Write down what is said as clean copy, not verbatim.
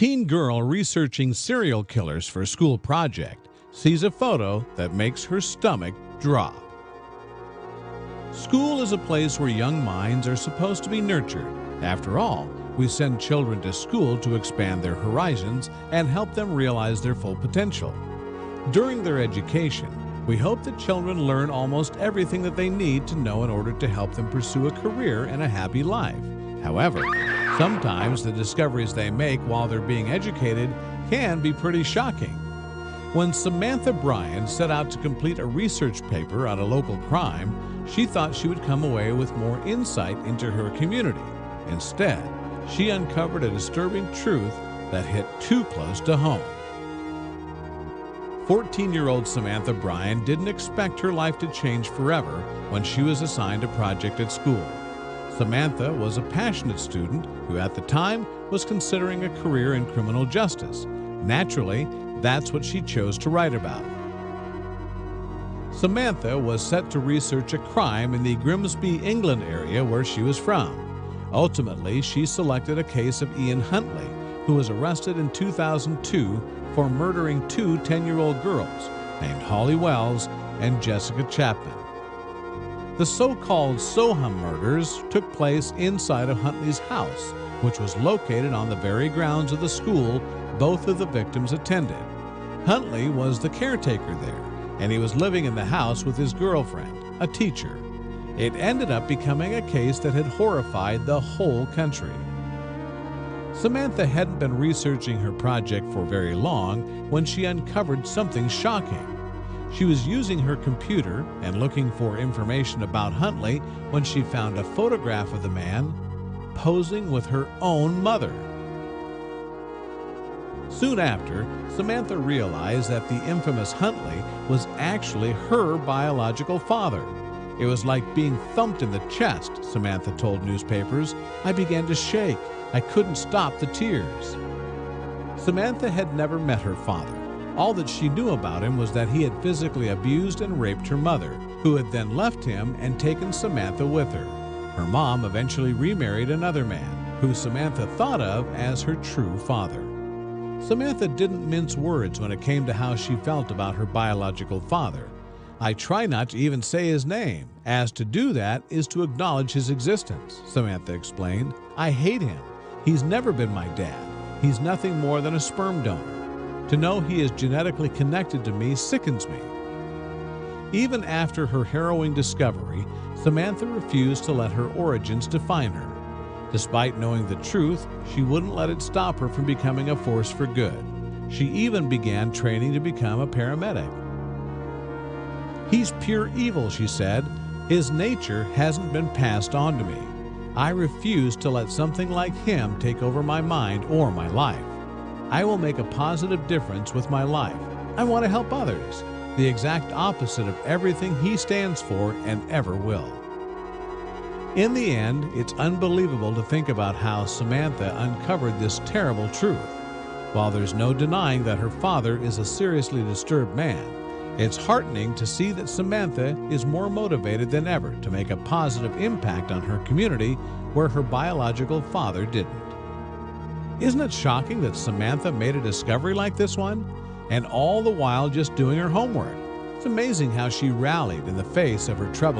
Teen girl researching serial killers for school project sees a photo that makes her stomach drop. School is a place where young minds are supposed to be nurtured. After all, we send children to school to expand their horizons and help them realize their full potential. During their education, we hope that children learn almost everything that they need to know in order to help them pursue a career and a happy life. However, sometimes the discoveries they make while they're being educated can be pretty shocking. When Samantha Bryan set out to complete a research paper on a local crime, she thought she would come away with more insight into her community. Instead, she uncovered a disturbing truth that hit too close to home. 14-year-old Samantha Bryan didn't expect her life to change forever when she was assigned a project at school. Samantha was a passionate student who at the time was considering a career in criminal justice. Naturally, that's what she chose to write about. Samantha was set to research a crime in the Grimsby, England area where she was from. Ultimately, she selected a case of Ian Huntley, who was arrested in 2002 for murdering two 10-year-old girls named Holly Wells and Jessica Chapman. The so-called Soham murders took place inside of Huntley's house, which was located on the very grounds of the school both of the victims attended. Huntley was the caretaker there, and he was living in the house with his girlfriend, a teacher. It ended up becoming a case that had horrified the whole country. Samantha hadn't been researching her project for very long when she uncovered something shocking. She was using her computer and looking for information about Huntley when she found a photograph of the man posing with her own mother. Soon after, Samantha realized that the infamous Huntley was actually her biological father. It was like being thumped in the chest, Samantha told newspapers. I began to shake. I couldn't stop the tears. Samantha had never met her father. All that she knew about him was that he had physically abused and raped her mother, who had then left him and taken Samantha with her. Her mom eventually remarried another man, who Samantha thought of as her true father. Samantha didn't mince words when it came to how she felt about her biological father. I try not to even say his name, as to do that is to acknowledge his existence, Samantha explained. I hate him. He's never been my dad. He's nothing more than a sperm donor. To know he is genetically connected to me sickens me. Even after her harrowing discovery, Samantha refused to let her origins define her. Despite knowing the truth, she wouldn't let it stop her from becoming a force for good. She even began training to become a paramedic. He's pure evil, she said. His nature hasn't been passed on to me. I refuse to let something like him take over my mind or my life. I will make a positive difference with my life. I want to help others, the exact opposite of everything he stands for and ever will. In the end, it's unbelievable to think about how Samantha uncovered this terrible truth. While there's no denying that her father is a seriously disturbed man, it's heartening to see that Samantha is more motivated than ever to make a positive impact on her community where her biological father didn't. Isn't it shocking that Samantha made a discovery like this one? And all the while just doing her homework. It's amazing how she rallied in the face of her trouble.